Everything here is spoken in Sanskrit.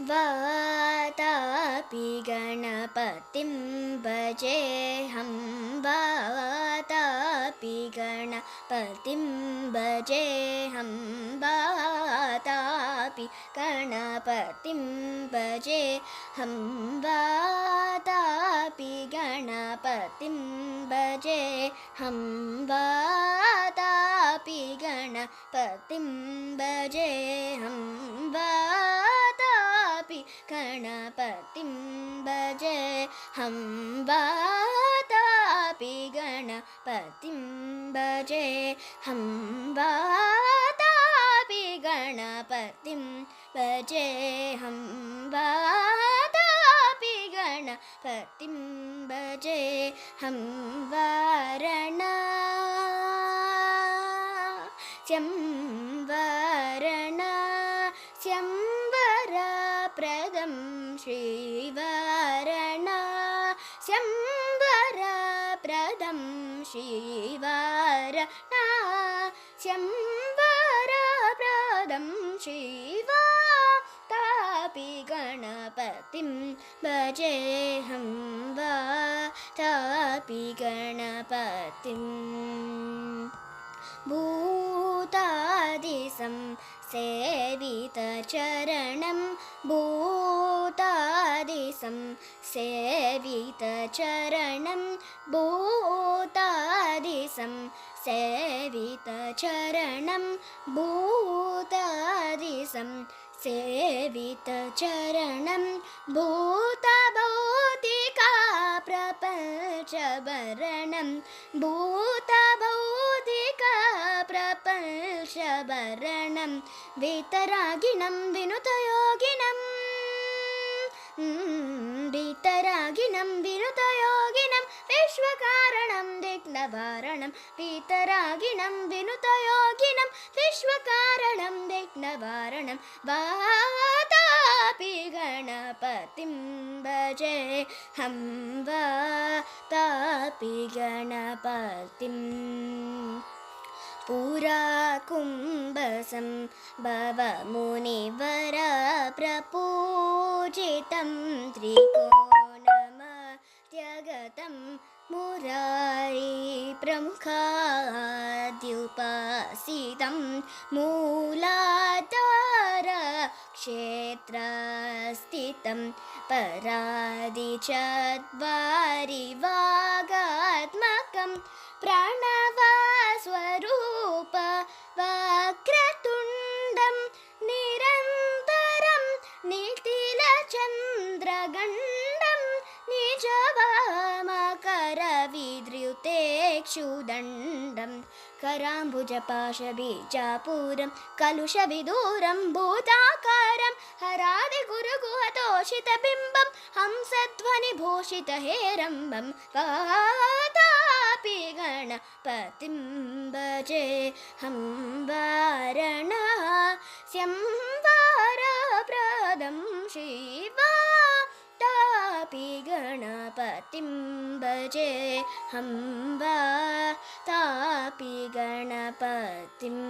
वातापि गणपतिं भजेऽहं वातापि गणपतिं भजेऽहं वातापि गणपतिं भजेऽहं वातापि गणपतिं भजेऽहं वातापि गणपतिं भजेऽहं वातापि गणपतिं भजेऽहं वातापि गणपतिं भजेऽहं वातापि गणपतिं भजेऽहं वातापि गणपतिं भजेऽहं वारणास्यं वारणास्यं वरप्रदं श्रीवारणास्यं वरप्रदं श्रीवारणास्यं वरप्रदं श्रीवातापि गणपतिं भजेऽहं वातापि गणपतिम् भूतादिसं सेवितचरणं भूतादिसं सेवितचरणं भूतादिसं सेवितचरणं भूतादिसं सेवितचरणं भूतभौतिका प्रपञ्चभरणं भूतभौतिका प्रपञ्चभरणं वितरागिणं विनुतयोगिनं वितरागिणं विनुतयोगिनं विश्वकारणं विघ्नवारणं वितरागिणं विनुतयोगिनं विश्वकारणं विघ्नवारणं वातापि गणपतिं भजेऽहं वातापि गणपतिम् पुराकुम्भसम्भवमुनिवर प्रपूजितं त्रिकोणमत्यगतं मुरारी प्रमुखाद्युपासितं मूलाधार क्षेत्रस्थितं परादिचत्वारि वागात्मकं प्रणवस्वरूप वक्रतुण्डं निरन्तरं नितिलचन्द्रगण्डं निजवामकरविधृतेक्षुदण्डं कराम्बुजपाशबीजापुरं कलुषविदूरं भूताकारं हरादिगुरुगुहतोषितबिम्बं हंसध्वनिभूषितहेरम्बं वातापि गणपतिं भजेऽहं वारणास्यं वरप्रदं श्रीवातापि गणपतिं भजेऽहं वातापि गणपतिम्